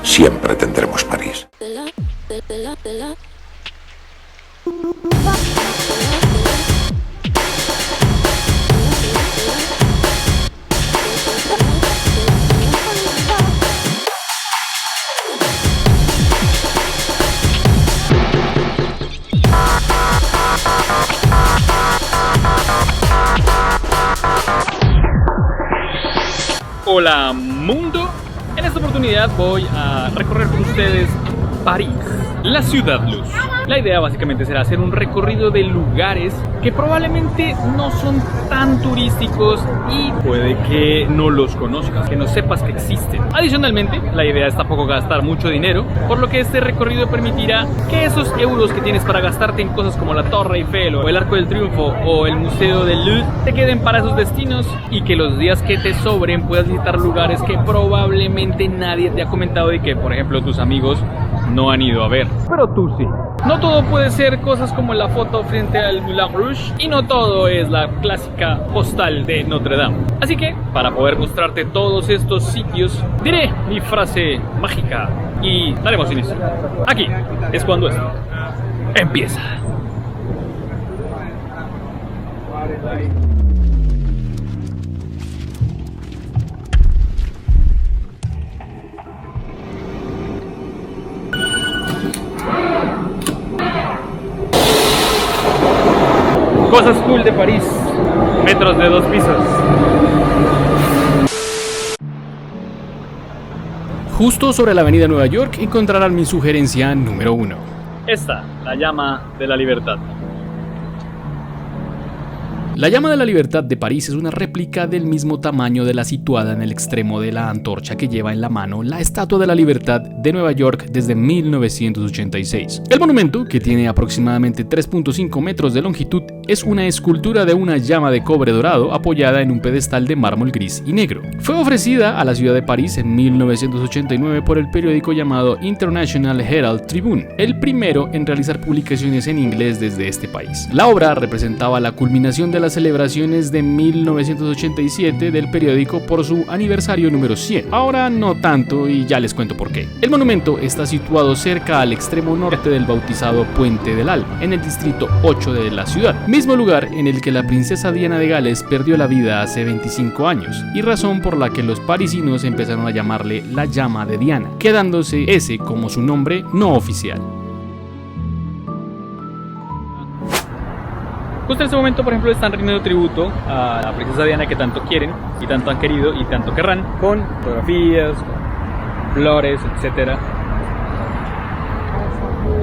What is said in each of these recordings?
siempre tendremos París. Hola mundo, en esta oportunidad voy a recorrer con ustedes París, la ciudad luz. La idea básicamente será hacer un recorrido de lugares que probablemente no son tan turísticos y puede que no los conozcas, que no sepas que existen. Adicionalmente, la idea es tampoco gastar mucho dinero, por lo que este recorrido permitirá que esos euros que tienes para gastarte en cosas como la Torre Eiffel o el Arco del Triunfo o el Museo del Louvre te queden para esos destinos y que los días que te sobren puedas visitar lugares que probablemente nadie te ha comentado y que, por ejemplo, tus amigos no han ido a ver, pero tú sí. No todo puede ser cosas como la foto frente al Moulin Rouge y no todo es la clásica postal de Notre Dame. Así que, para poder mostrarte todos estos sitios, diré mi frase mágica y daremos inicio. Aquí es cuando esto empieza. Cosas cool de París, metros de 2 pisos. Justo sobre la avenida Nueva York encontrarán mi sugerencia número 1. Esta, la llama de la libertad. La llama de la libertad de París es una réplica del mismo tamaño de la situada en el extremo de la antorcha que lleva en la mano la Estatua de la Libertad de Nueva York desde 1986. El monumento, que tiene aproximadamente 3.5 metros de longitud, es una escultura de una llama de cobre dorado apoyada en un pedestal de mármol gris y negro. Fue ofrecida a la ciudad de París en 1989 por el periódico llamado International Herald Tribune, el primero en realizar publicaciones en inglés desde este país. La obra representaba la culminación de las celebraciones de 1987 del periódico por su aniversario número 100. Ahora no tanto y ya les cuento por qué. El monumento está situado cerca al extremo norte del bautizado Puente del Alba, en el distrito 8 de la ciudad, mismo lugar en el que la princesa Diana de Gales perdió la vida hace 25 años, y razón por la que los parisinos empezaron a llamarle la llama de Diana, quedándose ese como su nombre no oficial. Justo en este momento, por ejemplo, están rindiendo tributo a la princesa Diana que tanto quieren y tanto han querido y tanto querrán, con fotografías, con flores, etc.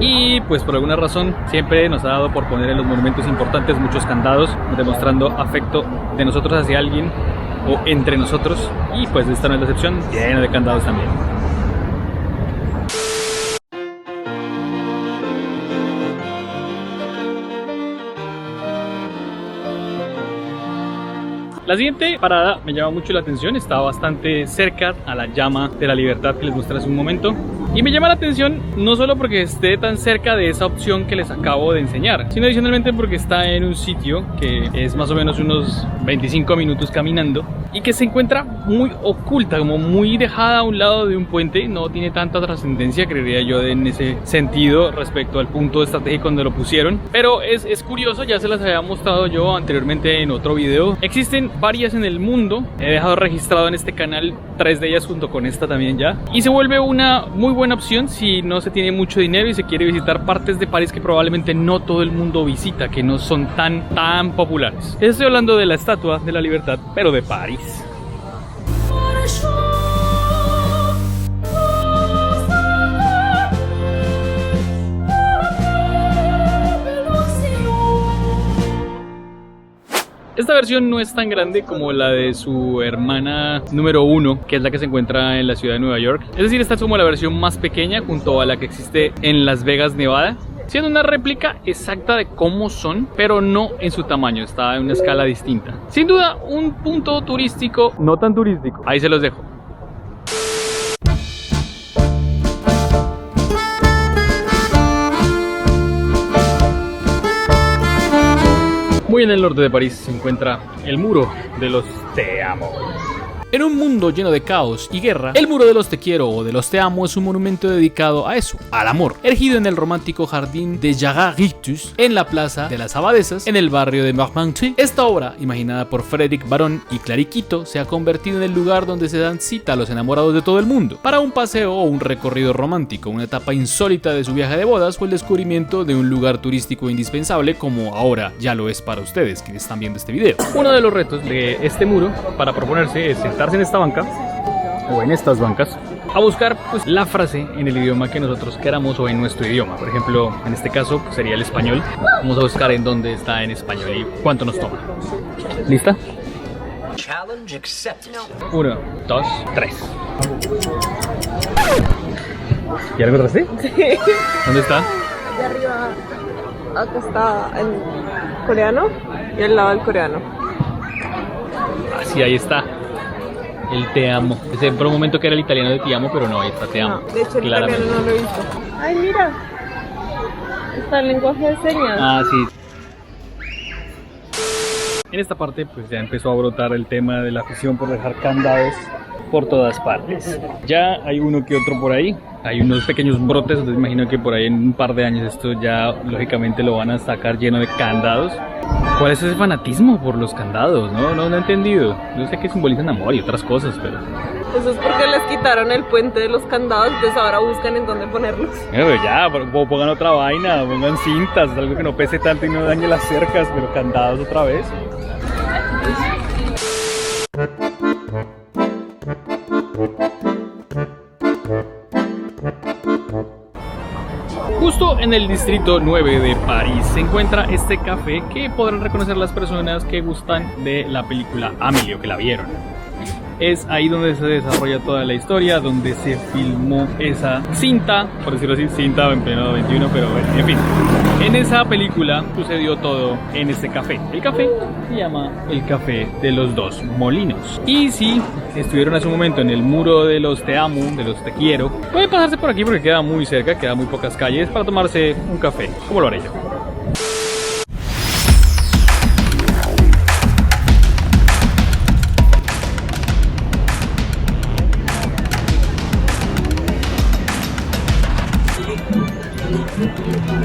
Y pues por alguna razón siempre nos ha dado por poner en los monumentos importantes muchos candados, demostrando afecto de nosotros hacia alguien o entre nosotros, y pues esta no es la excepción, lleno de candados también. La siguiente parada me llama mucho la atención, está bastante cerca a la llama de la libertad que les mostré hace un momento. Y me llama la atención no solo porque esté tan cerca de esa opción que les acabo de enseñar, sino adicionalmente porque está en un sitio que es más o menos unos 25 minutos caminando y que se encuentra muy oculta, como muy dejada a un lado de un puente. No tiene tanta trascendencia, creería yo, en ese sentido respecto al punto estratégico donde lo pusieron. Pero es curioso, ya se las había mostrado yo anteriormente en otro video. Existen varias en el mundo, he dejado registrado en este canal 3 de ellas junto con esta también ya, y se vuelve una muy buena opción si no se tiene mucho dinero y se quiere visitar partes de París que probablemente no todo el mundo visita, que no son tan populares. Estoy hablando de la Estatua de la Libertad, pero de París. Esta versión no es tan grande como la de su hermana número 1, que es la que se encuentra en la ciudad de Nueva York. Es decir, esta es como la versión más pequeña junto a la que existe en Las Vegas, Nevada, siendo una réplica exacta de cómo son, pero no en su tamaño, está en una escala distinta. Sin duda, un punto turístico, no tan turístico. Ahí se los dejo. Muy en el norte de París se encuentra el muro de los Te Amo. En un mundo lleno de caos y guerra, el muro de los te quiero o de los te amo es un monumento dedicado a eso, al amor, erigido en el romántico jardín de Jarraritus, en la plaza de las Abadesas, en el barrio de Marmande. Esta obra, imaginada por Frédéric Baron y Clariquito, se ha convertido en el lugar donde se dan cita a los enamorados de todo el mundo, para un paseo o un recorrido romántico, una etapa insólita de su viaje de bodas o el descubrimiento de un lugar turístico indispensable, como ahora ya lo es para ustedes quienes están viendo este video. Uno de los retos de este muro para proponerse es sentarse en esta banca o en estas bancas a buscar pues la frase en el idioma que nosotros queramos o en nuestro idioma. Por ejemplo, en este caso pues, sería el español. Vamos a buscar en dónde está en español y cuánto nos toma. ¿Lista? Challenge accepted. 1, 2, 3. ¿Ya lo encontraste? Sí. ¿Dónde está? De arriba, acá está el coreano y al lado del coreano. Sí, ahí está. El te amo. Pensé por un momento que era el italiano de te amo, pero no, ahí está te amo. No, de hecho el claramente. italiano no lo he visto. Ay, mira. Está el lenguaje de señas. Ah, sí. En esta parte pues ya empezó a brotar el tema de la afición por dejar candados por todas partes. Ya hay uno que otro por ahí. Hay unos pequeños brotes, entonces imagino que por ahí en un par de años esto ya lógicamente lo van a sacar lleno de candados. ¿Cuál es ese fanatismo por los candados? No he entendido. Yo sé que simbolizan amor y otras cosas, pero... Eso es porque les quitaron el puente de los candados, entonces ahora buscan en dónde ponerlos. Pero ya, pongan otra vaina, pongan cintas, algo que no pese tanto y no dañe las cercas, pero candados otra vez. Justo en el distrito 9 de París se encuentra este café que podrán reconocer las personas que gustan de la película Amélie o que la vieron. Es ahí donde se desarrolla toda la historia, donde se filmó esa cinta, por decirlo así, cinta en pleno 21, pero bueno, en fin. En esa película sucedió todo en este café. El café se llama el Café de los Dos Molinos. Y si estuvieron hace un momento en el muro de los te amo, de los te quiero, pueden pasarse por aquí porque queda muy cerca, queda muy pocas calles para tomarse un café, como lo haré yo.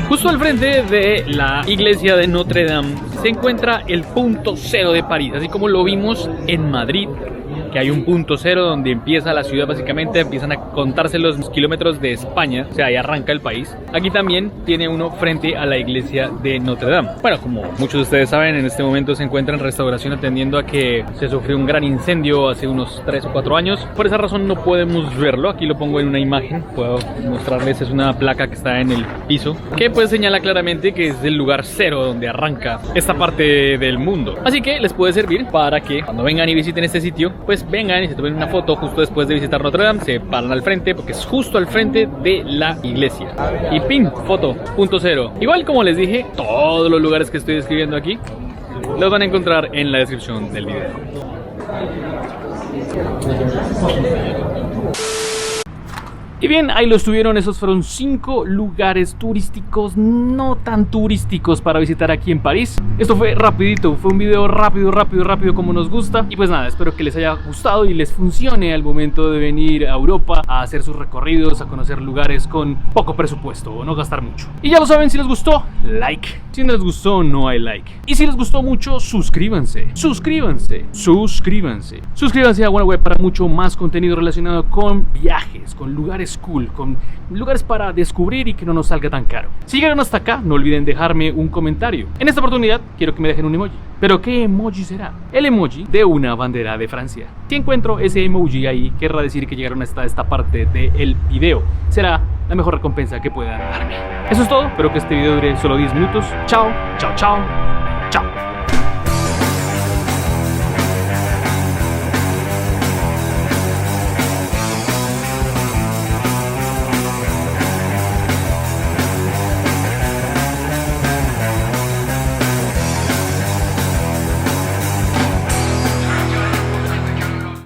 Justo al frente de la iglesia de Notre Dame se encuentra el punto cero de París, así como lo vimos en Madrid, que hay un punto cero donde empieza la ciudad, básicamente empiezan a contarse los kilómetros de España, o sea, ahí arranca el país. Aquí también tiene uno frente a la iglesia de Notre Dame. Bueno, como muchos de ustedes saben, en este momento se encuentra en restauración atendiendo a que se sufrió un gran incendio hace unos 3 o 4 años. Por esa razón no podemos verlo, aquí lo pongo en una imagen, puedo mostrarles, es una placa que está en el piso, que pues señala claramente que es el lugar cero donde arranca esta parte del mundo. Así que les puede servir para que cuando vengan y visiten este sitio, pues vengan y se tomen una foto justo después de visitar Notre Dame, se paran al frente porque es justo al frente de la iglesia y pin, foto, punto cero. Igual como les dije, todos los lugares que estoy describiendo aquí los van a encontrar en la descripción del video. Y bien, ahí los tuvieron, esos fueron 5 lugares turísticos no tan turísticos para visitar aquí en París. Esto fue rapidito, fue un video rápido como nos gusta. Y pues nada, espero que les haya gustado y les funcione al momento de venir a Europa a hacer sus recorridos, a conocer lugares con poco presupuesto o no gastar mucho. Y ya lo saben, si les gustó, like. Si no les gustó, no hay like. Y si les gustó mucho, suscríbanse. Suscríbanse a Buena Web para mucho más contenido relacionado con viajes, con lugares cool, con lugares para descubrir y que no nos salga tan caro. Si llegaron hasta acá, no olviden dejarme un comentario. En esta oportunidad quiero que me dejen un emoji. ¿Pero qué emoji será? El emoji de una bandera de Francia. Si encuentro ese emoji ahí, querrá decir que llegaron hasta esta parte del video. Será la mejor recompensa que puedan darme. Eso es todo, espero que este video dure solo 10 minutos. Chao, chao, chao.